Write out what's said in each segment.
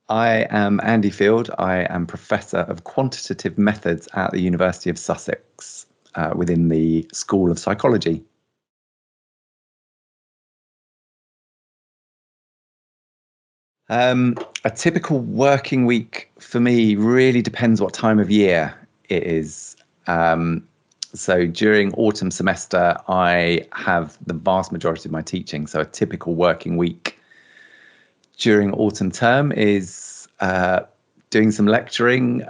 I am Andy Field. I am Professor of Quantitative Methods at the University of Sussex within the School of Psychology. A typical working week for me really depends what time of year it is. So during autumn semester, I have the vast majority of my teaching. So a typical working week during autumn term is doing some lecturing,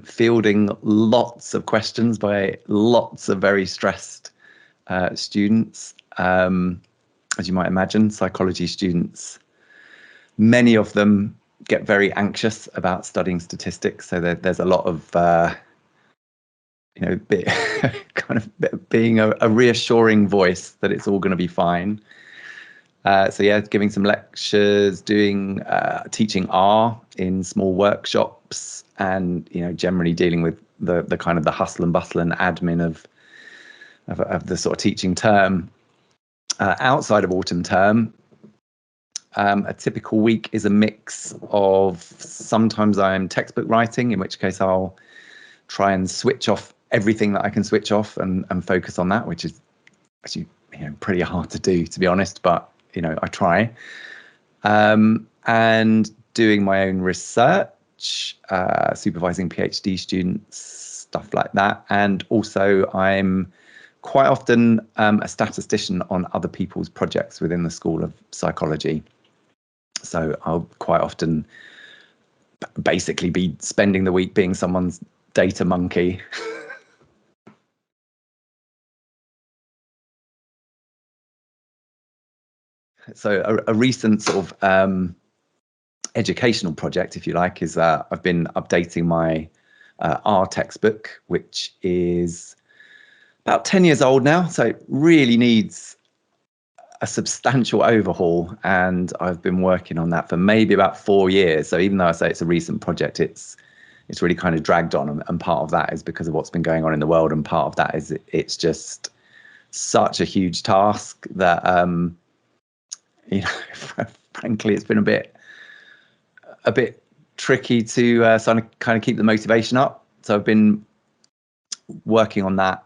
fielding lots of questions by lots of very stressed students. As you might imagine, psychology students, many of them get very anxious about studying statistics. So there's a lot of, kind of being a reassuring voice that it's all going to be fine. So yeah, giving some lectures, doing teaching R in small workshops, and generally dealing with the kind of the hustle and bustle and admin of the sort of teaching term. Outside of autumn term, a typical week is a mix of, sometimes I'm textbook writing, in which case I'll try and switch off everything that I can switch off and focus on that, which is actually pretty hard to do, to be honest, but I try. And doing my own research, supervising PhD students, stuff like that. And also I'm quite often a statistician on other people's projects within the School of Psychology. So I'll quite often basically be spending the week being someone's data monkey. So a recent sort of educational project, if you like, is I've been updating my R textbook, which is about 10 years old now. So it really needs a substantial overhaul. And I've been working on that for maybe about 4 years. So even though I say it's a recent project, it's really kind of dragged on. And part of that is because of what's been going on in the world. And part of that is it's just such a huge task that, frankly, it's been a bit tricky to kind of keep the motivation up. So I've been working on that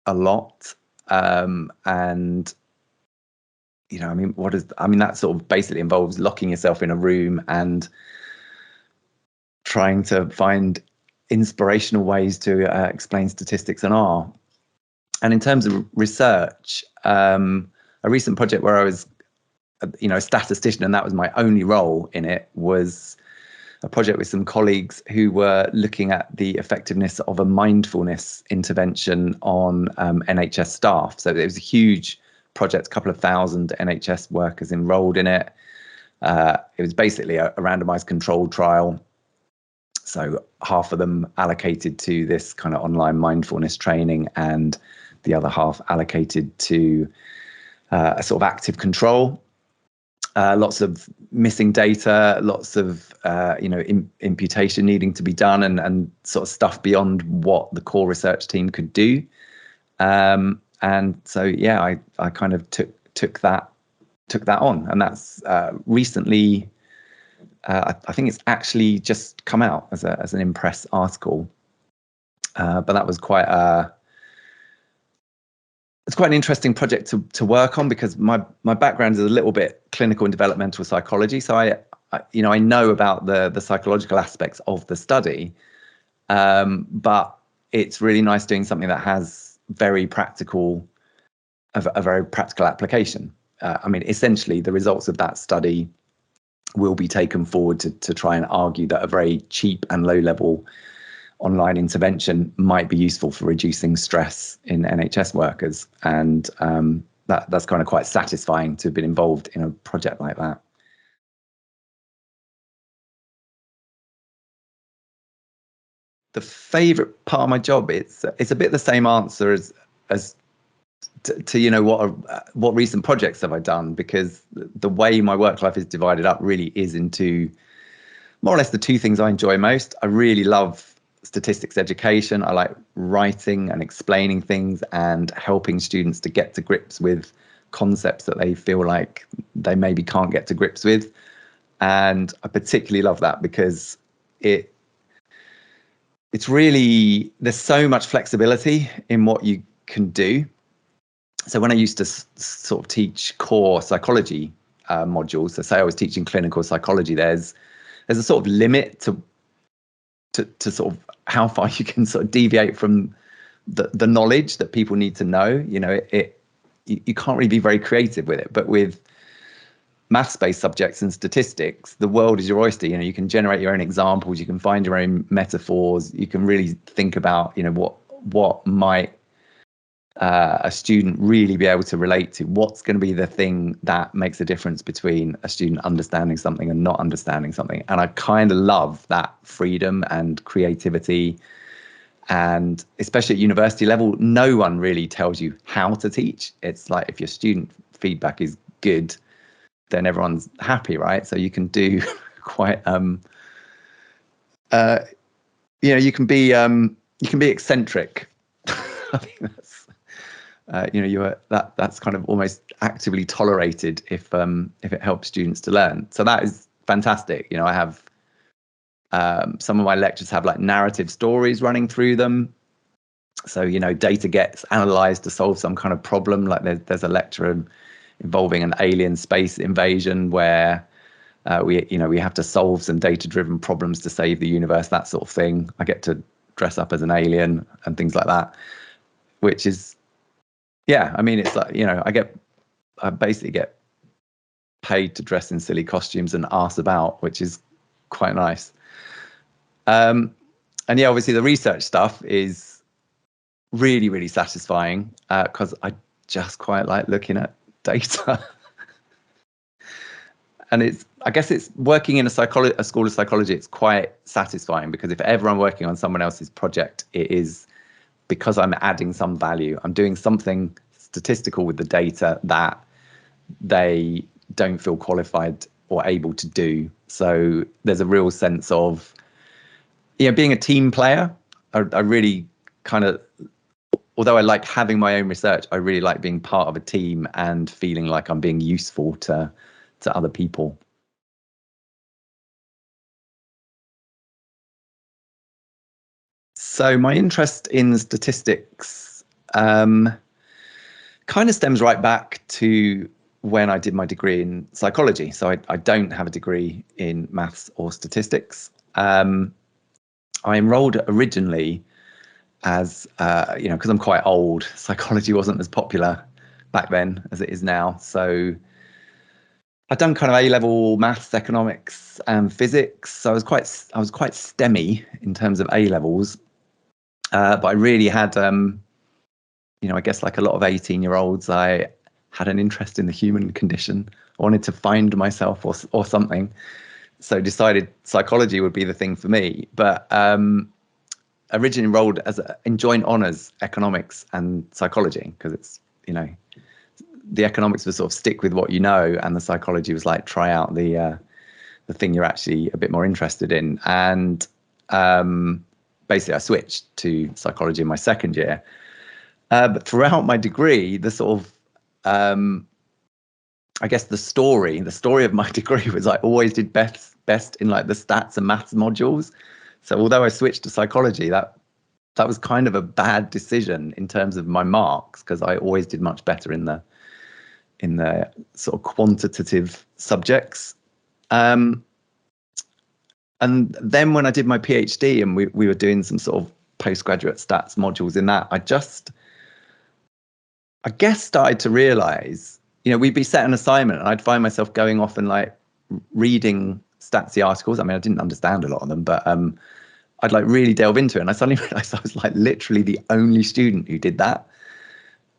a lot. And that sort of basically involves locking yourself in a room and trying to find inspirational ways to explain statistics and R. And in terms of research, a recent project where I was a statistician, and that was my only role in it, was a project with some colleagues who were looking at the effectiveness of a mindfulness intervention on NHS staff. So it was a huge project, a couple of thousand NHS workers enrolled in it. It was basically a randomized controlled trial. So half of them allocated to this kind of online mindfulness training, and the other half allocated to a sort of active control. Lots of missing data, lots of imputation needing to be done, and sort of stuff beyond what the core research team could do. And so yeah, I kind of took that on, and that's recently. I think it's actually just come out as an Impress article, but that was it's quite an interesting project to work on, because my background is a little bit clinical and developmental psychology. So I know about the psychological aspects of the study, but it's really nice doing something that has a very practical application. Essentially, the results of that study will be taken forward to try and argue that a very cheap and low-level online intervention might be useful for reducing stress in NHS workers. And that's kind of quite satisfying to have been involved in a project like that. The favourite part of my job, it's a bit the same answer as to what recent projects have I done, because the way my work life is divided up really is into more or less the two things I enjoy most. I really love statistics education. I like writing and explaining things and helping students to get to grips with concepts that they feel like they maybe can't get to grips with. And I particularly love that because it's really, there's so much flexibility in what you can do. So when I used to sort of teach core psychology modules, so say I was teaching clinical psychology, there's a sort of limit to sort of how far you can sort of deviate from the knowledge that people need to know. You know, you can't really be very creative with it. But with maths-based subjects and statistics, the world is your oyster. You know, you can generate your own examples, you can find your own metaphors, you can really think about, you know, what might a student really be able to relate to, what's going to be the thing that makes a difference between a student understanding something and not understanding something. And I kind of love that freedom and creativity. And especially at university level, no one really tells you how to teach. It's like if your student feedback is good, then everyone's happy, right? So you can do quite you know, you can be eccentric. I think that's you know, that's kind of almost actively tolerated if it helps students to learn. So that is fantastic. You know, I have some of my lectures have like narrative stories running through them. So, you know, data gets analyzed to solve some kind of problem. Like there's a lecture involving an alien space invasion where we have to solve some data-driven problems to save the universe, that sort of thing. I get to dress up as an alien and things like that, which is, yeah, I mean, it's like, you know, I basically get paid to dress in silly costumes and arse about, which is quite nice. And yeah, obviously the research stuff is really, really satisfying because I just quite like looking at data. And I guess it's working in a school of psychology, it's quite satisfying because if ever I'm working on someone else's project, it is because I'm adding some value. I'm doing something statistical with the data that they don't feel qualified or able to do. So there's a real sense of, you know, being a team player. I really kind of, although I like having my own research, I really like being part of a team and feeling like I'm being useful to other people. So my interest in statistics kind of stems right back to when I did my degree in psychology. So I don't have a degree in maths or statistics. I enrolled originally as, you know, because I'm quite old, psychology wasn't as popular back then as it is now. So I'd done kind of A-level maths, economics, and physics. So I was quite STEMmy in terms of A-levels. But I really had, you know, I guess like a lot of 18-year-olds, I had an interest in the human condition. I wanted to find myself or something. So decided psychology would be the thing for me. But originally enrolled in joint honours economics and psychology because it's, you know, the economics was sort of stick with what you know, and the psychology was like try out the thing you're actually a bit more interested in. And basically I switched to psychology in my second year. But throughout my degree, the sort of I guess the story of my degree was I always did best in like the stats and maths modules. So although I switched to psychology, that was kind of a bad decision in terms of my marks because I always did much better in the sort of quantitative subjects. And then when I did my PhD and we were doing some sort of postgraduate stats modules in that, I guess started to realize, you know, we'd be set an assignment and I'd find myself going off and like reading statsy articles. I mean, I didn't understand a lot of them, but I'd like really delve into it. And I suddenly realized I was like literally the only student who did that.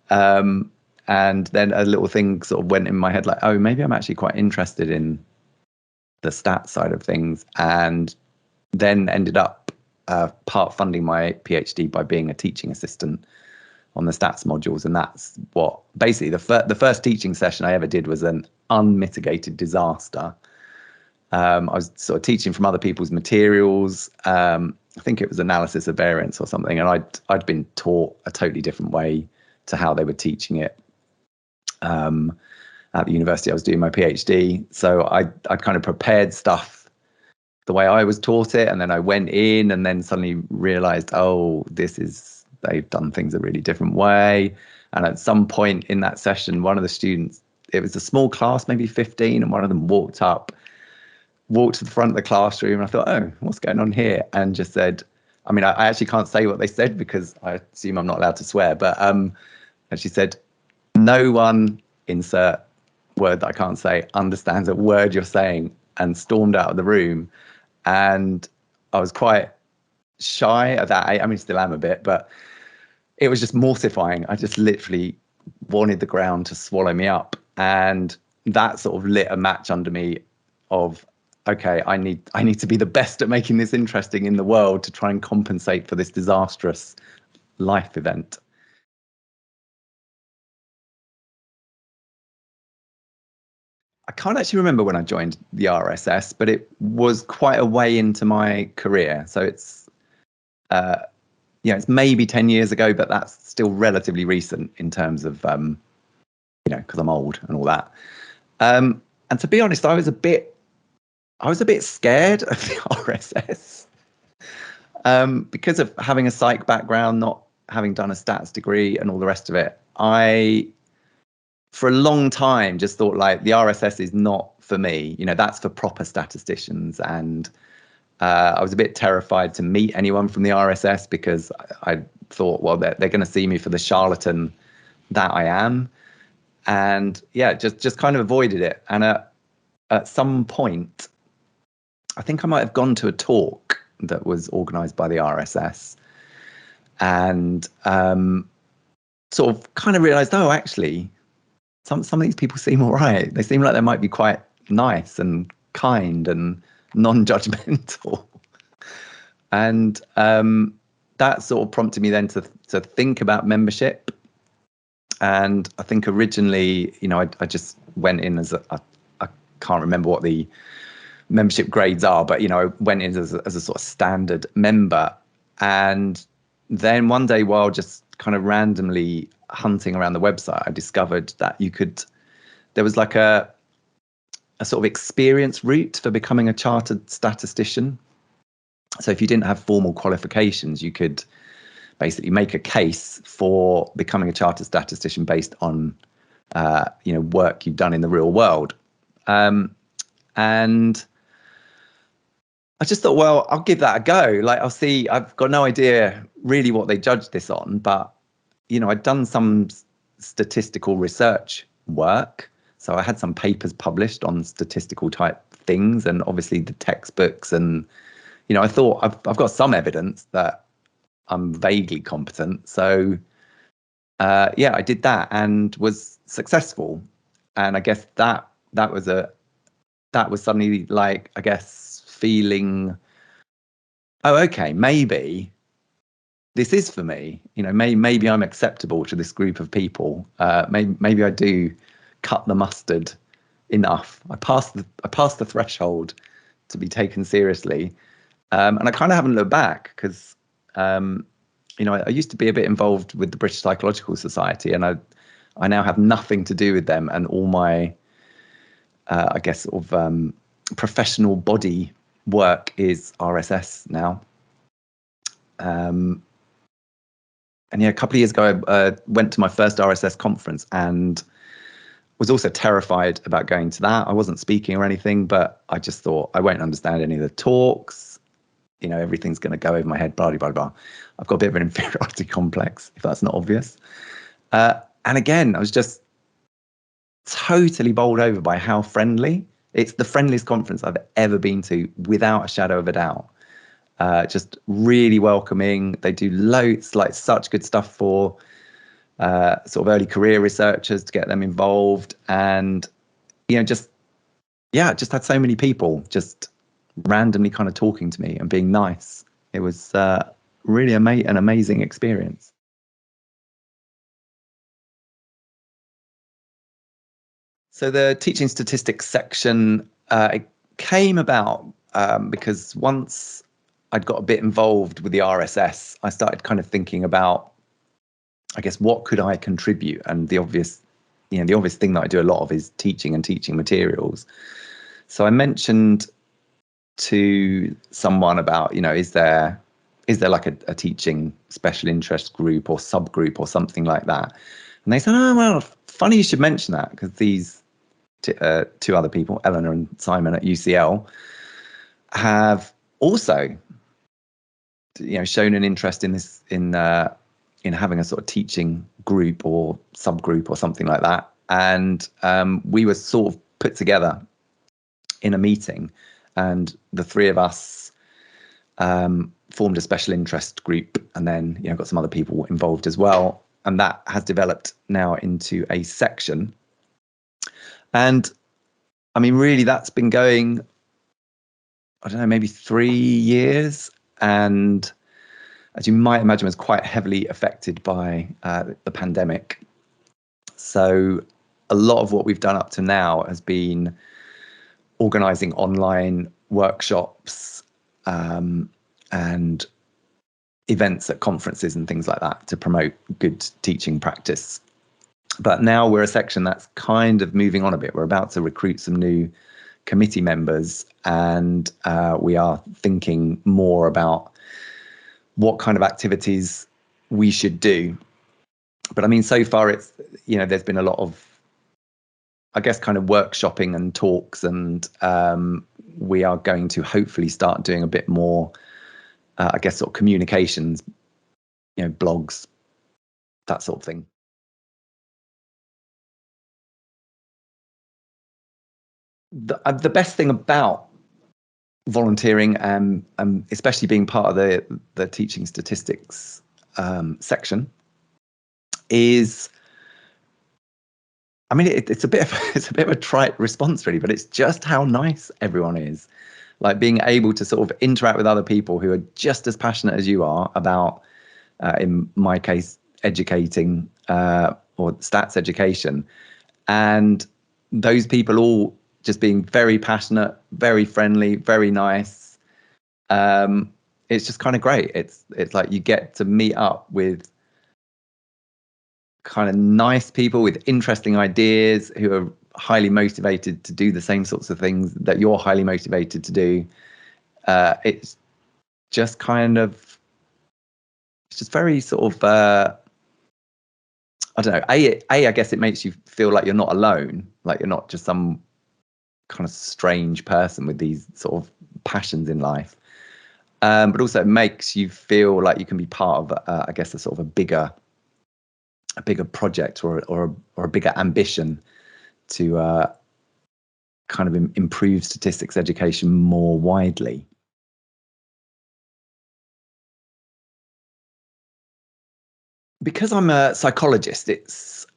And then a little thing sort of went in my head like, oh, maybe I'm actually quite interested in the stats side of things. And then ended up part funding my PhD by being a teaching assistant on the stats modules. And that's what basically the first teaching session I ever did was an unmitigated disaster. I was sort of teaching from other people's materials. I think it was analysis of variance or something. And I'd been taught a totally different way to how they were teaching it. at the university I was doing my PhD. So I'd kind of prepared stuff the way I was taught it, and then I went in and then suddenly realized, oh, they've done things a really different way. And at some point in that session, one of the students, it was a small class, maybe 15, and one of them walked to the front of the classroom, and I thought, oh, what's going on here? And just said, I mean, I actually can't say what they said because I assume I'm not allowed to swear, but and she said, no one, insert word that I can't say, understands a word you're saying, and stormed out of the room. And I was quite shy at that age. I mean, still am a bit, but it was just mortifying. I just literally wanted the ground to swallow me up. And that sort of lit a match under me of, okay, I need to be the best at making this interesting in the world to try and compensate for this disastrous life event. I can't actually remember when I joined the RSS, but it was quite a way into my career. So it's it's maybe 10 years ago, but that's still relatively recent in terms of because I'm old and all that. And to be honest, I was a bit scared of the RSS because of having a psych background, not having done a stats degree and all the rest of it. I, for a long time, just thought like the RSS is not for me. That's for proper statisticians. And I was a bit terrified to meet anyone from the RSS because I thought, well, they're going to see me for the charlatan that I am. And yeah, just kind of avoided it. And at some point, I think I might have gone to a talk that was organized by the RSS and sort of kind of realized, oh, actually, some of these people seem all right. They seem like they might be quite nice and kind and non-judgmental. And that sort of prompted me then to think about membership. And I think originally, I just went in as I can't remember what the membership grades are, but I went in as a sort of standard member. And then one day, while just kind of randomly hunting around the website, I discovered that there was like a sort of experience route for becoming a chartered statistician. So if you didn't have formal qualifications, you could basically make a case for becoming a chartered statistician based on work you've done in the real world. And I just thought, well, I'll give that a go. Like, I'll see. I've got no idea really what they judged this on, but I'd done some statistical research work, so I had some papers published on statistical type things, and obviously the textbooks, and I thought I've got some evidence that I'm vaguely competent. So I did that and was successful. And I guess that was suddenly like, I guess, feeling, oh, okay, maybe this is for me. Maybe I'm acceptable to this group of people. Maybe I do cut the mustard enough. I passed the threshold to be taken seriously. And I kind of haven't looked back because, I used to be a bit involved with the British Psychological Society, and I now have nothing to do with them, and all my, I guess, sort of professional body work is RSS now. And a couple of years ago, I went to my first RSS conference and was also terrified about going to that. I wasn't speaking or anything, but I just thought I won't understand any of the talks. Everything's going to go over my head, blah, blah, blah. I've got a bit of an inferiority complex, if that's not obvious. And again, I was just totally bowled over by how friendly. It's the friendliest conference I've ever been to, without a shadow of a doubt. Just really welcoming. They do loads, like such good stuff for sort of early career researchers to get them involved. And, just had so many people just randomly kind of talking to me and being nice. It was really an amazing experience. So the teaching statistics section it came about because once I'd got a bit involved with the RSS, I started kind of thinking about, I guess, what could I contribute? And the obvious the obvious thing that I do a lot of is teaching and teaching materials. So I mentioned to someone about, is there like a teaching special interest group or subgroup or something like that? And they said, oh, well, funny you should mention that, because these two other people, Eleanor and Simon at UCL, have also, shown an interest in this, in having a sort of teaching group or subgroup or something like that. And we were sort of put together in a meeting, and the three of us formed a special interest group, and then got some other people involved as well, and that has developed now into a section. And I mean, really, that's been going, I don't know, maybe 3 years, and as you might imagine, was quite heavily affected by the pandemic. So a lot of what we've done up to now has been organising online workshops and events at conferences and things like that to promote good teaching practice. But now we're a section that's kind of moving on a bit. We're about to recruit some new committee members, and we are thinking more about what kind of activities we should do. But I mean, so far it's, there's been a lot of, I guess, kind of workshopping and talks, and we are going to hopefully start doing a bit more, I guess, sort of communications, blogs, that sort of thing. The best thing about volunteering, and especially being part of the teaching statistics section, is, I mean, it's a bit of a trite response, really, but it's just how nice everyone is. Like, being able to sort of interact with other people who are just as passionate as you are about, in my case, educating or stats education, and those people all just being very passionate, very friendly, very nice. It's just kind of great. It's like you get to meet up with kind of nice people with interesting ideas who are highly motivated to do the same sorts of things that you're highly motivated to do. It's just kind of, it's just very sort of, I don't know, I guess it makes you feel like you're not alone, like you're not just some kind of strange person with these sort of passions in life. But also it makes you feel like you can be part of, I guess, a sort of a bigger project or a bigger ambition to kind of improve statistics education more widely. Because I'm a psychologist, it's,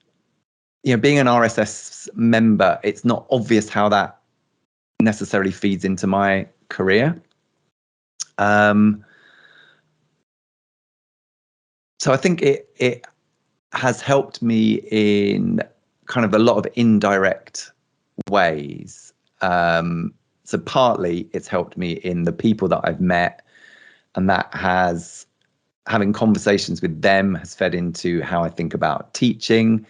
being an RSS member, it's not obvious how that necessarily feeds into my career. So I think it has helped me in kind of a lot of indirect ways. So partly it's helped me in the people that I've met, and that has, having conversations with them has fed into how I think about teaching,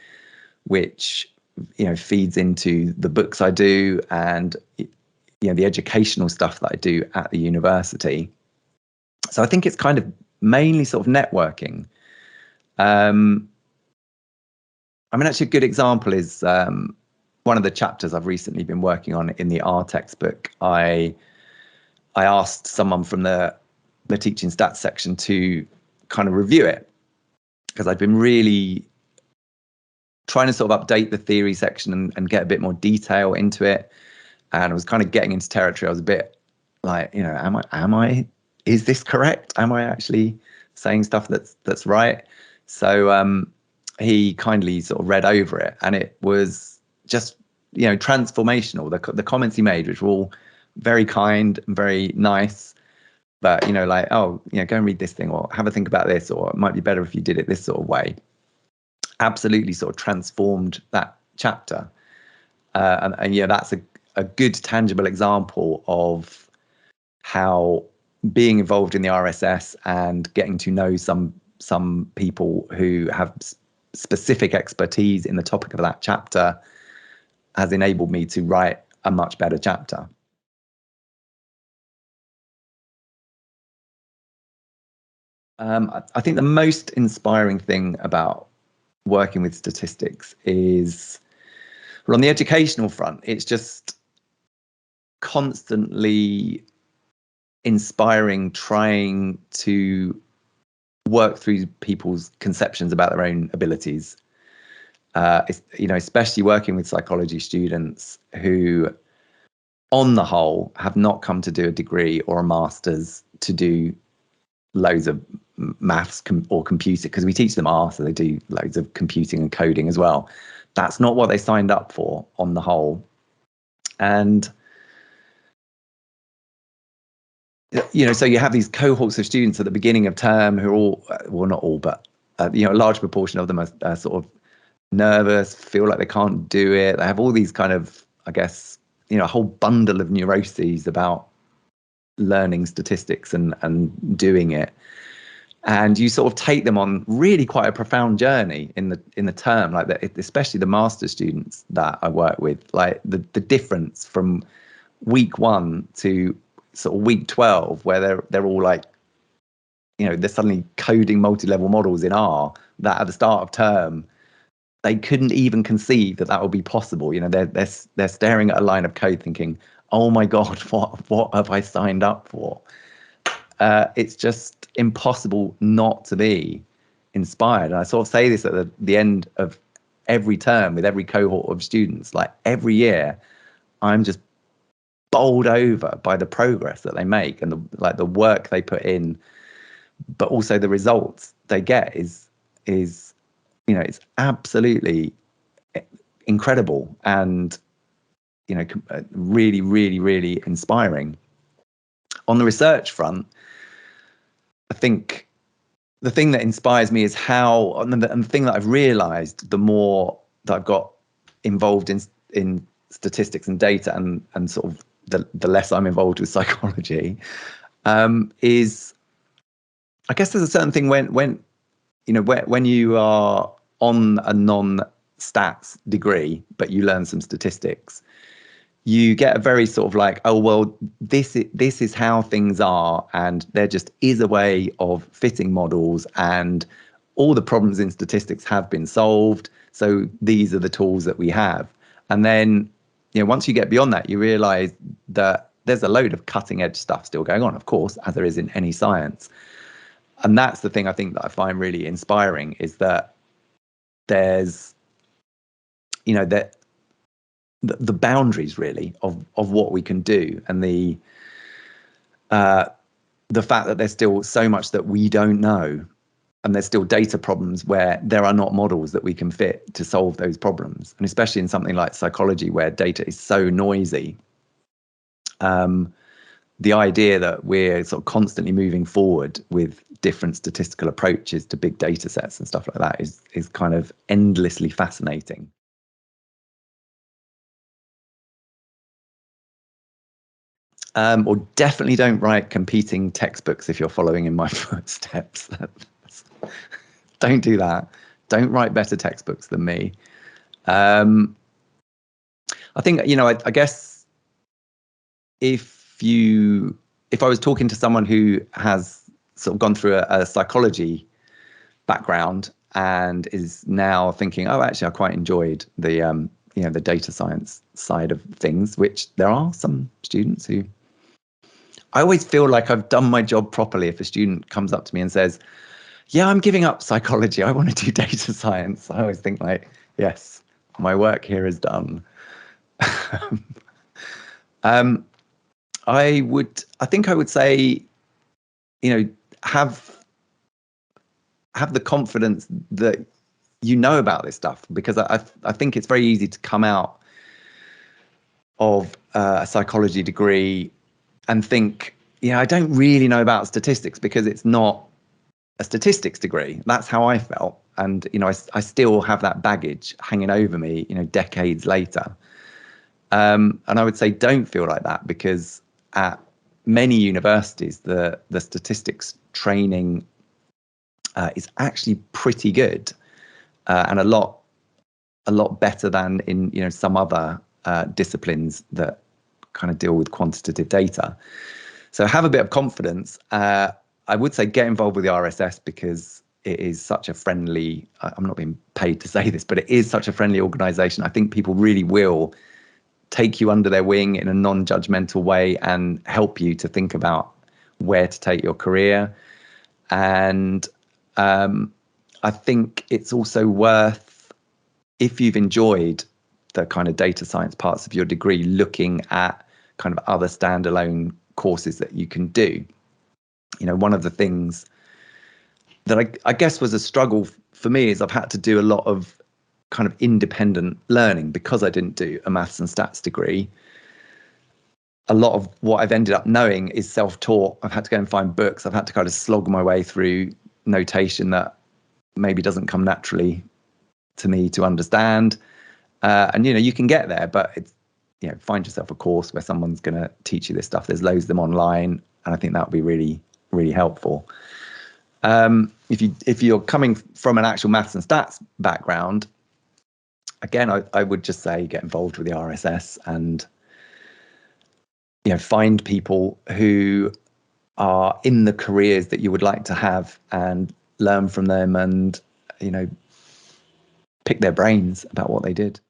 which, feeds into the books I do and, the educational stuff that I do at the university. So I think it's kind of mainly sort of networking. I mean, actually a good example is one of the chapters I've recently been working on in the R textbook. I asked someone from the teaching stats section to kind of review it, because I'd been really trying to sort of update the theory section and get a bit more detail into it. And I was kind of getting into territory. I was a bit like, is this correct? Am I actually saying stuff that's right? So he kindly sort of read over it, and it was just, transformational. The comments he made, which were all very kind and very nice, but, like, oh, go and read this thing, or have a think about this, or it might be better if you did it this sort of way, absolutely sort of transformed that chapter. And that's a good tangible example of how being involved in the RSS and getting to know some people who have specific expertise in the topic of that chapter has enabled me to write a much better chapter. I think the most inspiring thing about working with statistics is, well, on the educational front, it's just constantly inspiring, trying to work through people's conceptions about their own abilities. Especially working with psychology students who, on the whole, have not come to do a degree or a master's to do loads of maths or computing, because we teach them R, so they do loads of computing and coding as well. That's not what they signed up for on the whole. And so you have these cohorts of students at the beginning of term who are all, well, not all, but a large proportion of them are sort of nervous, feel like they can't do it. They have all these kind of, I guess, a whole bundle of neuroses about learning statistics and doing it. And you sort of take them on really quite a profound journey in the term, like especially the master students that I work with, like the difference from week 1 to sort of week 12, where they're all like, they're suddenly coding multi-level models in R that at the start of term they couldn't even conceive that would be possible. They're staring at a line of code thinking, oh my God, what have I signed up for? It's just impossible not to be inspired. And I sort of say this at the end of every term with every cohort of students. Like every year, I'm just bowled over by the progress that they make and the work they put in, but also the results they get is it's absolutely incredible and really, really, really inspiring. On the research front, I think the thing that inspires me is how, and the thing that I've realized the more that I've got involved in statistics and data and sort of the less I'm involved with psychology, is I guess there's a certain thing when you are on a non-stats degree, but you learn some statistics, you get a very sort of like, oh, well, this is how things are, and there just is a way of fitting models, and all the problems in statistics have been solved. So these are the tools that we have. And then, once you get beyond that, you realize that there's a load of cutting edge stuff still going on, of course, as there is in any science. And that's the thing I think that I find really inspiring, is that there's, that the boundaries really of what we can do, and the fact that there's still so much that we don't know, and there's still data problems where there are not models that we can fit to solve those problems. And especially in something like psychology, where data is so noisy, the idea that we're sort of constantly moving forward with different statistical approaches to big data sets and stuff like that is kind of endlessly fascinating. Or definitely don't write competing textbooks if you're following in my footsteps. Don't do that. Don't write better textbooks than me. I think, I guess if I was talking to someone who has sort of gone through a psychology background and is now thinking, oh, actually, I quite enjoyed the the data science side of things, which there are some students who, I always feel like I've done my job properly if a student comes up to me and says, yeah, I'm giving up psychology, I want to do data science. I always think like, yes, my work here is done. I think I would say, have the confidence that about this stuff, because I think it's very easy to come out of a psychology degree and think, I don't really know about statistics because it's not a statistics degree. That's how I felt. And, I still have that baggage hanging over me, decades later. And I would say don't feel like that, because at many universities, the statistics training is actually pretty good. and a lot better than in some other disciplines that kind of deal with quantitative data. So have a bit of confidence. I would say get involved with the RSS because it is such a friendly, I'm not being paid to say this, but it is such a friendly organization. I think people really will take you under their wing in a non-judgmental way and help you to think about where to take your career. And I think it's also worth, if you've enjoyed the kind of data science parts of your degree, looking at kind of other standalone courses that you can do. One of the things that I guess was a struggle for me is I've had to do a lot of kind of independent learning because I didn't do a maths and stats degree. A lot of what I've ended up knowing is self-taught. I've had to go and find books. I've had to kind of slog my way through notation that maybe doesn't come naturally to me to understand. And you can get there, but it's find yourself a course where someone's going to teach you this stuff. There's loads of them online, and I think that would be really, really helpful. If you're coming from an actual maths and stats background, again, I would just say get involved with the RSS and find people who are in the careers that you would like to have and learn from them and pick their brains about what they did.